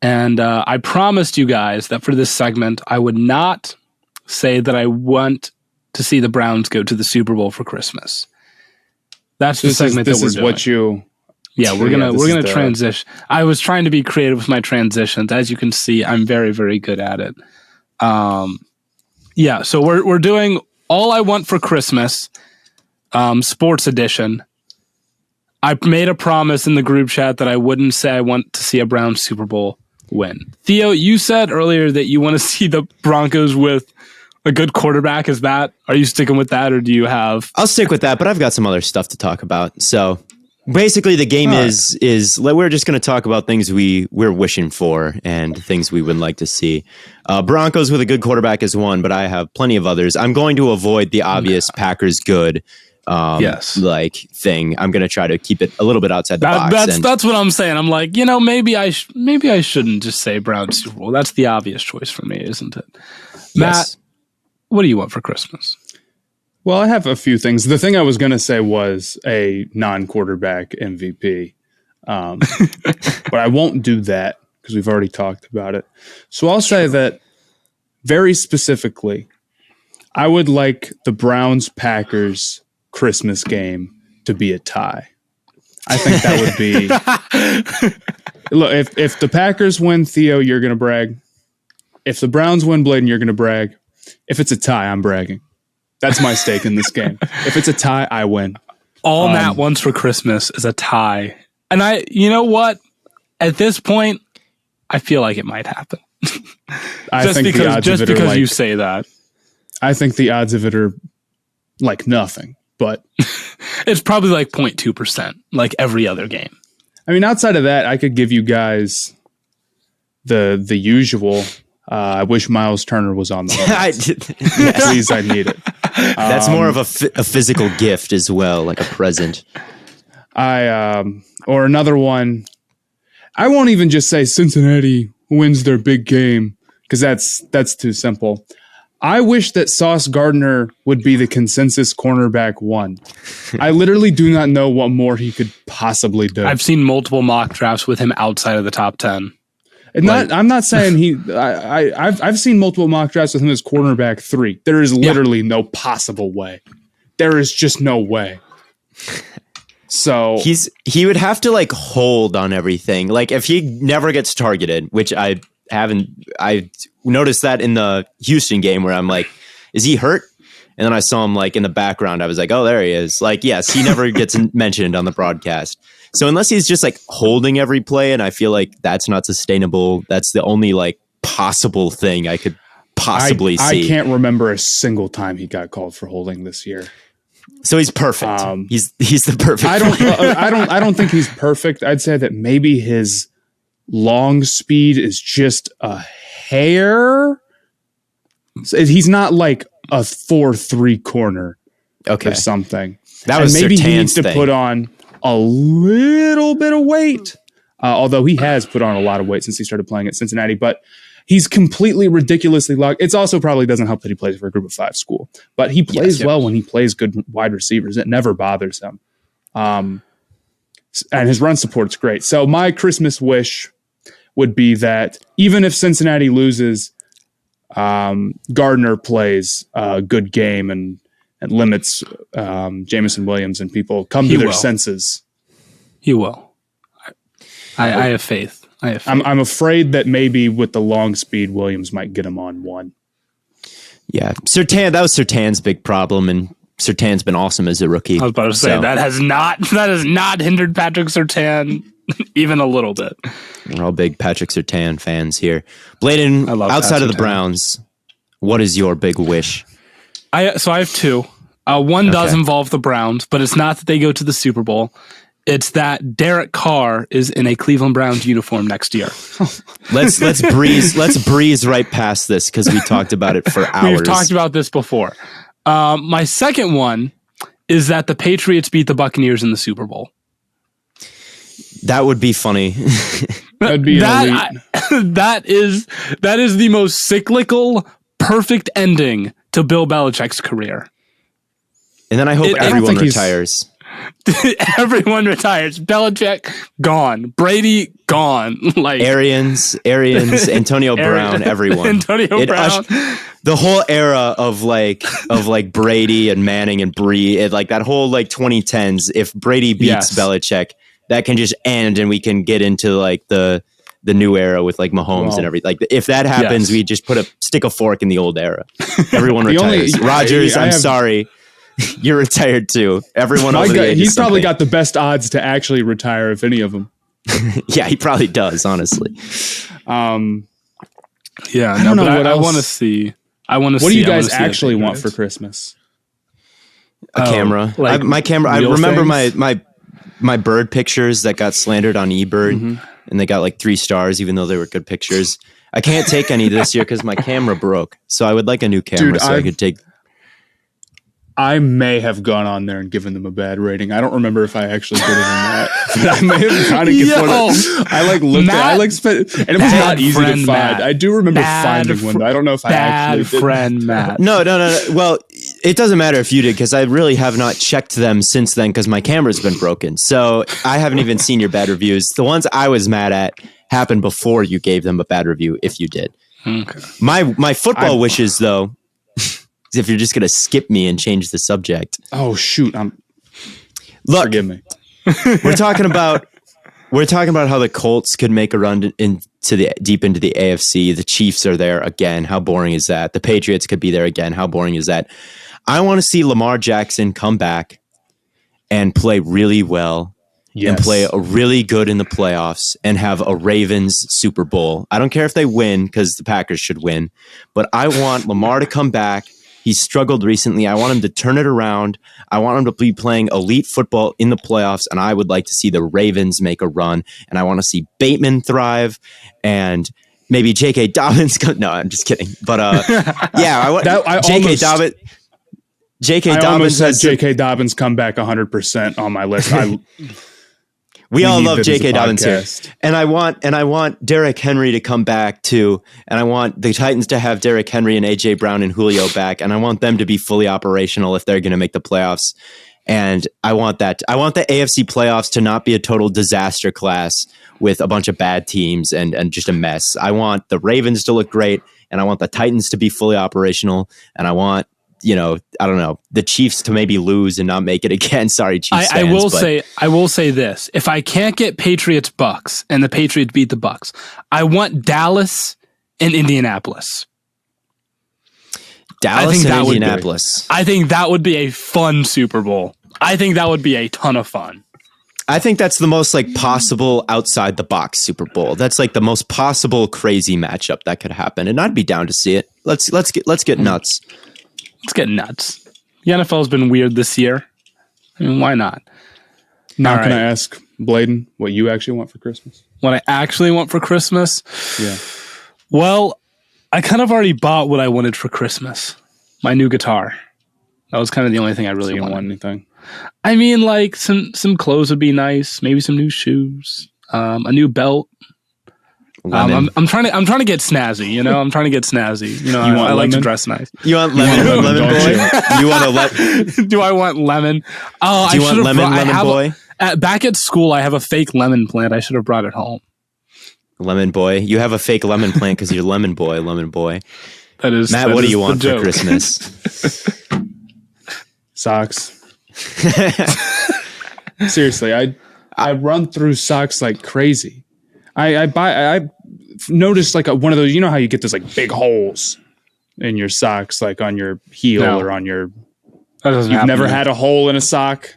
And I promised you guys that for this segment, I would not say that I want to see the Browns go to the Super Bowl for Christmas. That's the segment that we're doing.
What you...
Yeah, we're gonna transition. I was trying to be creative with my transitions. As you can see, I'm very, very good at it. So we're doing All I Want for Christmas, Sports Edition. I made a promise in the group chat that I wouldn't say I want to see a Browns Super Bowl win. Theo, you said earlier that you want to see the Broncos with a good quarterback. Are you sticking with that, or do you have...
I'll stick with that, but I've got some other stuff to talk about. So basically the game is we're just going to talk about things we're wishing for and things we would like to see. Broncos with a good quarterback is one, but I have plenty of others. I'm going to avoid the obvious Packers good like thing. I'm going to try to keep it a little bit outside the box.
That's what I'm saying. I'm like, maybe I shouldn't just say Browns Super Bowl. That's the obvious choice for me, isn't it?
Yes.
Matt, what do you want for Christmas?
Well, I have a few things. The thing I was going to say was a non-quarterback MVP. But I won't do that because we've already talked about it. So I'll say that very specifically, I would like the Browns-Packers Christmas game to be a tie. I think that would be... Look, if the Packers win, Theo, you're going to brag. If the Browns win, Bladen, you're going to brag. If it's a tie, I'm bragging. That's my stake in this game. If it's a tie, I win.
All Matt wants for Christmas is a tie. And you know what? At this point, I feel like it might happen. Just because you say that.
I think the odds of it are like nothing, but
it's probably like 0.2%, like every other game.
I mean, outside of that, I could give you guys the usual. I wish Myles Turner was on the Hornets. Please, I need it.
That's more of a physical gift as well, like a present.
Or another one. I won't even just say Cincinnati wins their big game because that's too simple. I wish that Sauce Gardner would be the consensus cornerback one. I literally do not know what more he could possibly do.
I've seen multiple mock drafts with him outside of the top 10.
I'm not saying he. I've seen multiple mock drafts with him as cornerback 3. There is literally no possible way. There is just no way. So
he would have to like hold on everything. Like if he never gets targeted, which I noticed that in the Houston game where I'm like, is he hurt? And then I saw him like in the background. I was like, oh, there he is. Like, yes, he never gets mentioned on the broadcast. So unless he's just like holding every play, and I feel like that's not sustainable. That's the only like possible thing I could possibly see.
I can't remember a single time he got called for holding this year.
So he's perfect. He's the perfect.
I don't think he's perfect. I'd say that maybe his long speed is just a hair. He's not like a 4-3 corner or something.
That was
maybe
Surtain's
he needs to
thing.
put on a little bit of weight. Although he has put on a lot of weight since he started playing at Cincinnati, but he's completely ridiculously locked. It's also probably doesn't help that he plays for a group of 5 school, but he plays well when he plays good wide receivers. It never bothers him. And his run support's great. So my Christmas wish would be that even if Cincinnati loses, Gardner plays a good game and limits Jameson Williams and people come to their senses.
He will. I have faith.
I'm afraid that maybe with the long speed, Williams might get him on one.
Yeah, that was Surtain's big problem, and Surtain's been awesome as a rookie.
I was about to say that has not hindered Patrick Surtain even a little bit.
We're all big Patrick Surtain fans here. Bladen, outside of the Browns, what is your big wish?
So I have 2. One does involve the Browns, but it's not that they go to the Super Bowl. It's that Derek Carr is in a Cleveland Browns uniform next year.
Let's breeze right past this because we talked about it for hours.
We've talked about this before. My second one is that the Patriots beat the Buccaneers in the Super Bowl.
That would be funny.
That'd be
that is the most cyclical, perfect ending to Bill Belichick's career.
And then I hope everyone retires.
Everyone retires. Belichick gone. Brady gone. Like
Arians, Antonio Brown, everyone.
Antonio Brown.
The whole era of Brady and Manning and Bree, like that whole like 2010s. If Brady beats Belichick, that can just end, and we can get into like the new era with like Mahomes and everything. Like if that happens, we just stick a fork in the old era. Everyone retires. Rodgers, I'm sorry. You're retired too. Everyone over the age
he's probably got the best odds to actually retire, if any of them.
Yeah, he probably does, honestly.
I don't know what I want to see. What
do you guys actually want for Christmas?
A camera.
Like
my camera. I remember
things?
my bird pictures that got slandered on eBird, and they got like 3 stars, even though they were good pictures. I can't take any this year because my camera broke. So I would like a new camera I could take.
I may have gone on there and given them a bad rating. I don't remember if I actually did it or not. But I may have kind of given I like looked at I like spent, and it was not easy to find. Matt. I do remember finding one, but I don't know if I actually did.
Friend Matt.
No. Well, it doesn't matter if you did because I really have not checked them since then because my camera's been broken. So I haven't even seen your bad reviews. The ones I was mad at happened before you gave them a bad review, if you did.
Okay.
My football wishes, though, if you're just going to skip me and change the subject.
Oh, shoot.
Look,
forgive me.
We're talking about how the Colts could make a run deep into the AFC. The Chiefs are there again. How boring is that? The Patriots could be there again. How boring is that? I want to see Lamar Jackson come back and play really well. Yes. And play really good in the playoffs and have a Ravens Super Bowl. I don't care if they win because the Packers should win, but I want Lamar to come back. He's struggled recently. I want him to turn it around. I want him to be playing elite football in the playoffs, and I would like to see the Ravens make a run, and I want to see Bateman thrive, and maybe J.K. Dobbins. No, I'm just kidding. But yeah, I want J.K. Dobbins.
J.K. Dobbins had J.K. Dobbins come back 100% on my list.
We all love J.K. Dobbins here. And I want Derrick Henry to come back too. And I want the Titans to have Derrick Henry and A.J. Brown and Julio back. And I want them to be fully operational if they're going to make the playoffs. And I want the AFC playoffs to not be a total disaster class with a bunch of bad teams and just a mess. I want the Ravens to look great. And I want the Titans to be fully operational. And I want, I don't know, the Chiefs to maybe lose and not make it again. Sorry, Chiefs fans.
I will say this. If I can't get Patriots Bucs and the Patriots beat the Bucs, I want Dallas and Indianapolis.
Dallas and Indianapolis.
I think that would be a fun Super Bowl. I think that would be a ton of fun.
I think that's the most possible outside the box Super Bowl. That's the most possible crazy matchup that could happen. And I'd be down to see it. Let's get nuts.
Let's get nuts. The NFL's been weird this year. I mean, why not?
Now, can I ask Bladen what you actually want for Christmas?
What I actually want for Christmas?
Yeah.
Well, I kind of already bought what I wanted for Christmas. My new guitar. That was kind of the only thing I really wanted.
Want anything?
I mean, some clothes would be nice. Maybe some new shoes. A new belt. I'm trying to get snazzy, I'm trying to get snazzy. I like to dress nice.
You want lemon boy? You want
Do I want lemon? Oh,
do you want lemon boy?
Back at school, I have a fake lemon plant. I should have brought it home.
Lemon boy, you have a fake lemon plant because you're lemon boy.
That is
Matt. What do you want for Christmas?
Socks. Seriously, I run through socks like crazy. I noticed one of those, how you get those big holes in your socks, on your heel or on your.
That doesn't
You've
happen
never had a hole in a sock.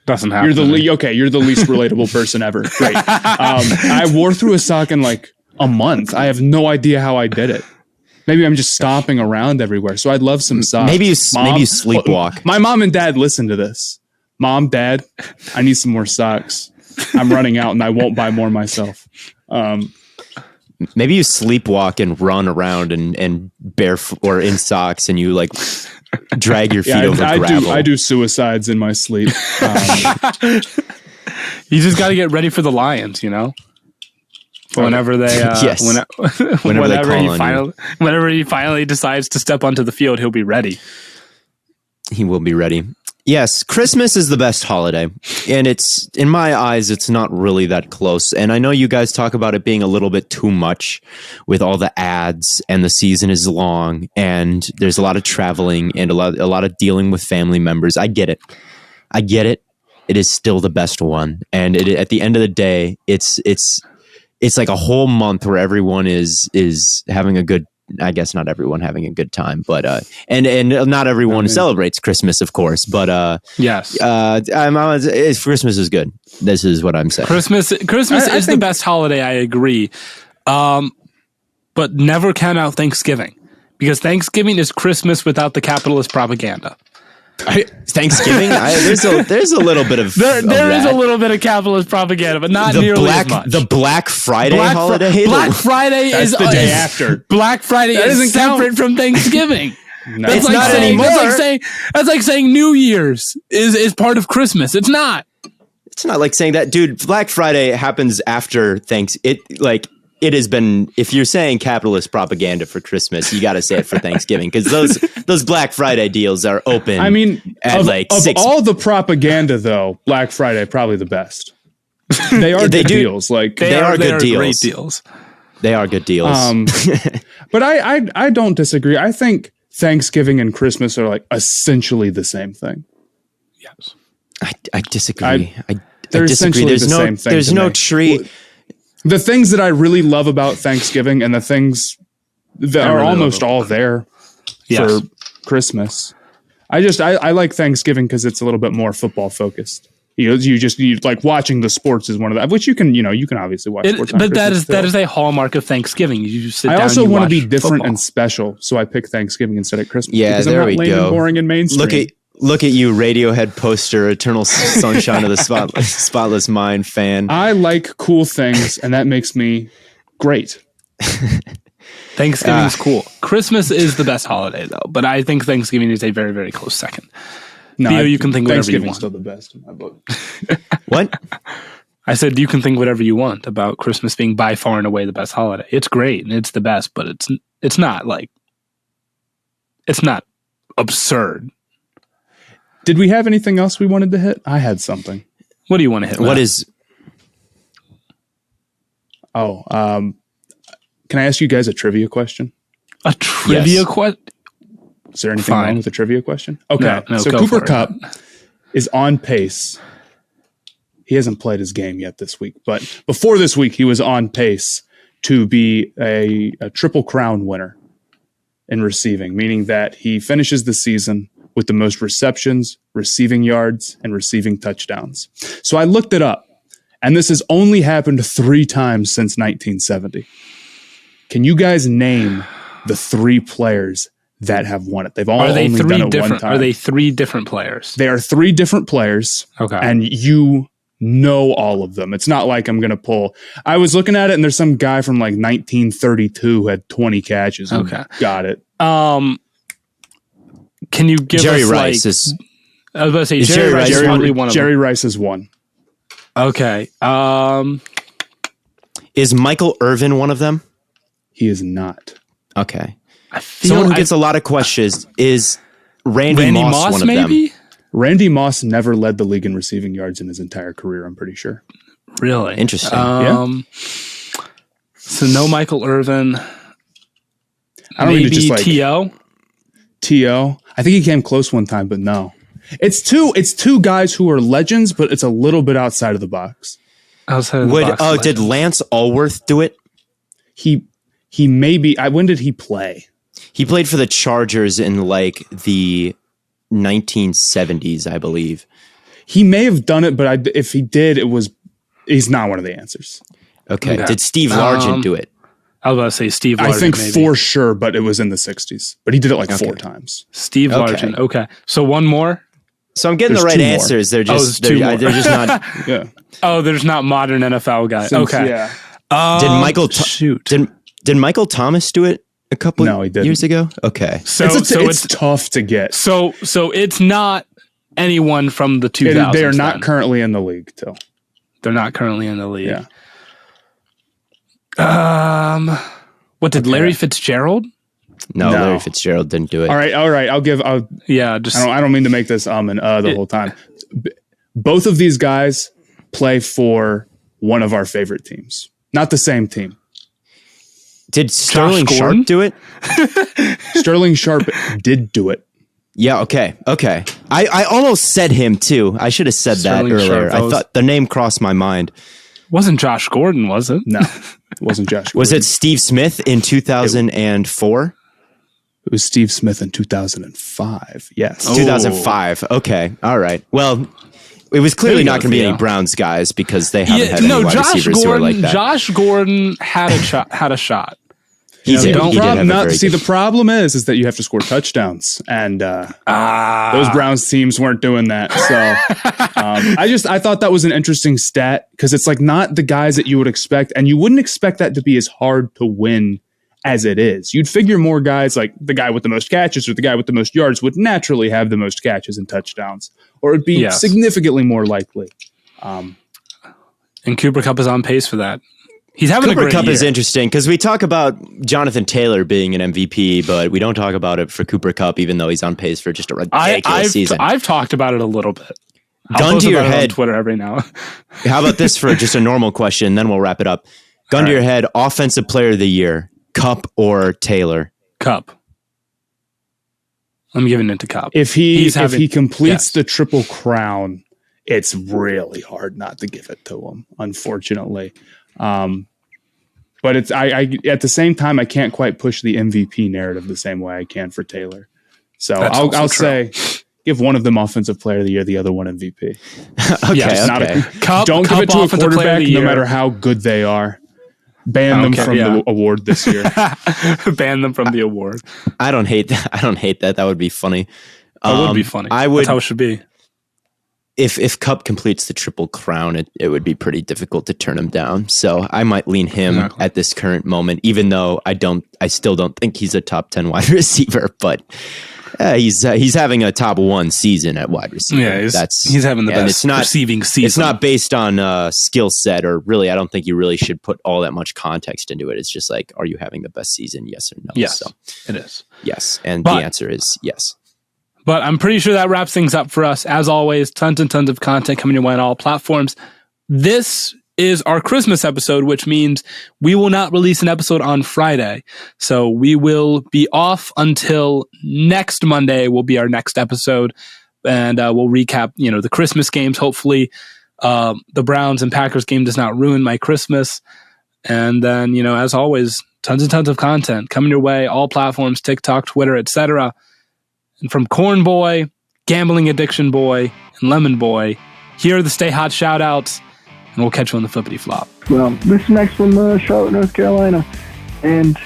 Doesn't happen.
You're the least relatable person ever. Great. I wore through a sock in a month. I have no idea how I did it. Maybe I'm just stomping around everywhere. So I'd love some socks.
Maybe you sleepwalk.
My mom and dad listen to this. Mom, Dad, I need some more socks. I'm running out and I won't buy more myself.
Maybe you sleepwalk and run around and barefoot or in socks and you drag your feet over gravel.
I do suicides in my sleep.
You just got to get ready for the Lions, Whenever they,
yes.
whenever he finally decides to step onto the field, he'll be ready.
He will be ready. Yes, Christmas is the best holiday, and it's, in my eyes, it's not really that close. And I know you guys talk about it being a little bit too much with all the ads, and the season is long, and there's a lot of traveling and a lot of dealing with family members. I get it. It is still the best one, and at the end of the day, it's like a whole month where everyone is having a good. I guess not everyone having a good time, but and not everyone celebrates Christmas, of course. But
yes,
Christmas is good. This is what I'm saying.
Christmas is the best holiday. I agree, but never count out Thanksgiving, because Thanksgiving is Christmas without the capitalist propaganda.
Thanksgiving, there's a little bit of
there is a little bit of capitalist propaganda, but not nearly as much.
The Black Friday holiday.
Black Friday
is the day after.
Black Friday is separate from Thanksgiving.
No.
That's
It's
like
not
saying,
anymore.
That's like saying New Year's is part of Christmas. It's not.
It's not like saying that, dude. Black Friday happens after It has been. If you're saying capitalist propaganda for Christmas, you got to say it for Thanksgiving because those Black Friday deals are open.
I mean,
at
of all the propaganda, though, Black Friday probably the best. They are good deals. Like
they are good deals.
Great deals.
They are good deals.
But I don't disagree. I think Thanksgiving and Christmas are like essentially the same thing.
Yes.
I disagree. I
they're
disagree.
essentially the same thing.
There's no tree.
The things that I really love about Thanksgiving and the things that are almost all there for Christmas. I like Thanksgiving because it's a little bit more football focused. You like watching the sports is one of that, which you can obviously watch sports.
But that is a hallmark of Thanksgiving. You just sit down.
I also want to be different
football.
and special, so I pick Thanksgiving instead of Christmas.
Yeah,
because
there
I'm not
we
lame
go.
And boring and mainstream.
Look at you, Radiohead poster, Eternal Sunshine of the Spotless Mind fan.
I like cool things, and that makes me great.
Thanksgiving's cool. Christmas is the best holiday, though. But I think Thanksgiving is a very, very close second.
No,
Theo, you can think whatever you
Thanksgiving's
want.
still the best in my book.
What?
I said you can think whatever you want about Christmas being by far and away the best holiday. It's great and it's the best, but it's not absurd.
Did we have anything else we wanted to hit? I had something.
What do you want to hit?
What is?
Oh, can I ask you guys a trivia question?
A trivia
Yes.
question?
Is there anything wrong with a trivia question? Okay,
No,
so
go
Cooper
for it.
Kupp is on pace. He hasn't played his game yet this week, but before this week, he was on pace to be a triple crown winner in receiving, meaning that he finishes the season with the most receptions, receiving yards, and receiving touchdowns. So I looked it up, and this has only happened 3 times since 1970. Can you guys name the 3 players that have won it? They've all only done it one time.
Are they 3 different players?
They are 3 different players.
Okay.
And you know all of them. It's not like I'm going to pull. I was looking at it and there's some guy from like 1932 who had 20 catches.
Okay.
Got it.
Can you give
Jerry
us
Rice
like,
is.
I was about to say
Is
Jerry Rice is probably one of
Jerry Rice is one.
them. Okay.
Is Michael Irvin one of them?
He is not.
Okay.
I feel
Someone who gets a lot of questions is Randy Moss one of
maybe?
them.
Randy Moss never led the league in receiving yards in his entire career, I'm pretty sure.
Really?
Interesting.
So no Michael Irvin.
I don't
Maybe
need to just like
Theo.
T.O. I think he came close one time, but no. It's two guys who are legends, but it's a little bit outside of the box.
Outside of the box
Did Lance Allworth do it?
He maybe. When did he play?
He played for the Chargers in like the 1970s, I believe.
He may have done it, but if he did, he's not one of the answers.
Okay. Did Steve Largent do it?
I was about to say Steve Largent.
I think
maybe.
for sure, but it was in the 60s. But he did it like 4 times.
Steve Largent. Okay. So one more.
So I'm getting
There's
the right
2 more.
answers. They're just
there's 2 more.
they're just not.
Yeah.
Oh, there's not modern NFL guys. Okay.
Yeah.
Did Michael
shoot?
Did Michael Thomas do it a couple
No, he didn't.
years ago? Okay.
So
it's tough to get.
So it's not anyone from the 2000s.
They are not
then.
currently in the league, till.
They're not currently in the league.
Yeah.
What did Larry Fitzgerald?
No,
No.
Larry Fitzgerald didn't do it.
All right.
Yeah, just
I don't mean to make this the whole time. Both of these guys play for one of our favorite teams. Not the same team.
Did Sterling
Gordon?
Sharp do it?
Sterling Sharp did do it.
Yeah, okay. I almost said him too. I should have said
Sterling
that earlier.
Sharp,
I thought the name crossed my mind.
wasn't Josh Gordon, was it?
No, it wasn't Josh.
Was
Gordon.
it Steve Smith in 2004?
It was Steve Smith in 2005. Yes.
2005. Okay. All right. Well, it was clearly not going to be any Browns guys because they haven't had any wide receivers who are like that.
Josh Gordon had a shot.
He did have a very
The problem is that you have to score touchdowns, and those Browns teams weren't doing that. So I thought that was an interesting stat because it's like not the guys that you would expect, and you wouldn't expect that to be as hard to win as it is. You'd figure more guys like the guy with the most catches or the guy with the most yards would naturally have the most catches and touchdowns, or it'd be significantly more likely.
And Cooper Kupp is on pace for that. He's having
Cooper
a great
Kupp
year.
is interesting because we talk about Jonathan Taylor being an MVP, but we don't talk about it for Cooper Kupp, even though he's on pace for just a ridiculous season.
I've talked about it a little bit.
Gun to your head.
On Twitter every now.
How about this for just a normal question? Then we'll wrap it up. Gun to your head. Offensive Player of the Year: Kupp or Taylor?
Kupp. I'm giving it to Kupp.
If he completes the Triple Crown, it's really hard not to give it to him, unfortunately. But it's I at the same time I can't quite push the MVP narrative the same way I can for Taylor. So I'll say give one of them Offensive Player of the Year, the other one MVP. Don't give it to a quarterback no matter how good they are. Ban them from the award this year.
Ban them from the award.
I don't hate that. That would be funny.
That would be funny. That's how it should be.
If Kupp completes the Triple Crown, it would be pretty difficult to turn him down. So I might lean him at this current moment, even though I still don't think he's a top 10 wide receiver, but he's having a top 1 season at wide receiver.
Yeah, he's having the best receiving season.
It's not based on skill set, or really, I don't think you really should put all that much context into it. It's just like, are you having the best season? Yes or no?
Yes, it is.
Yes, and the answer is yes.
But I'm pretty sure that wraps things up for us. As always, tons and tons of content coming your way on all platforms. This is our Christmas episode, which means we will not release an episode on Friday. So we will be off until next Monday will be our next episode. And we'll recap, the Christmas games. Hopefully the Browns and Packers game does not ruin my Christmas. And then, as always, tons and tons of content coming your way, all platforms, TikTok, Twitter, etc. And from Corn Boy, Gambling Addiction Boy, and Lemon Boy, here are the Stay Hot shout-outs, and we'll catch you on the flippity flop.
Well, this is next from Charlotte, North Carolina. And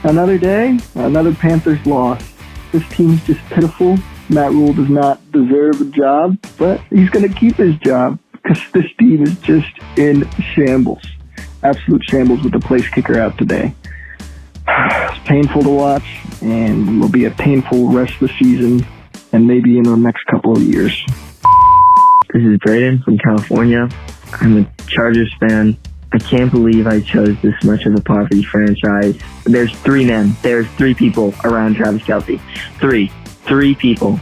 another day, another Panthers loss. This team's just pitiful. Matt Rule does not deserve a job, but he's going to keep his job because this team is just in shambles. Absolute shambles with the place kicker out today. It's painful to watch, and will be a painful rest of the season and maybe in the next couple of years.
This is Brayden from California. I'm a Chargers fan. I can't believe I chose this much of a poverty franchise. There's 3 men. There's 3 people around Travis Kelce. 3 people.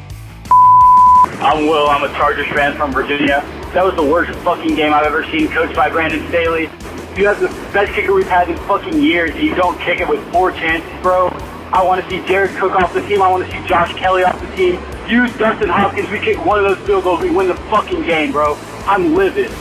I'm Will. I'm a Chargers fan from Virginia. That was the worst fucking game I've ever seen, coached by Brandon Staley. You have the best kicker we've had in fucking years, and you don't kick it with 4 chances, bro. I want to see Jared Cook off the team. I want to see Josh Kelly off the team. Use Dustin Hopkins. We kick one of those field goals, we win the fucking game, bro. I'm livid.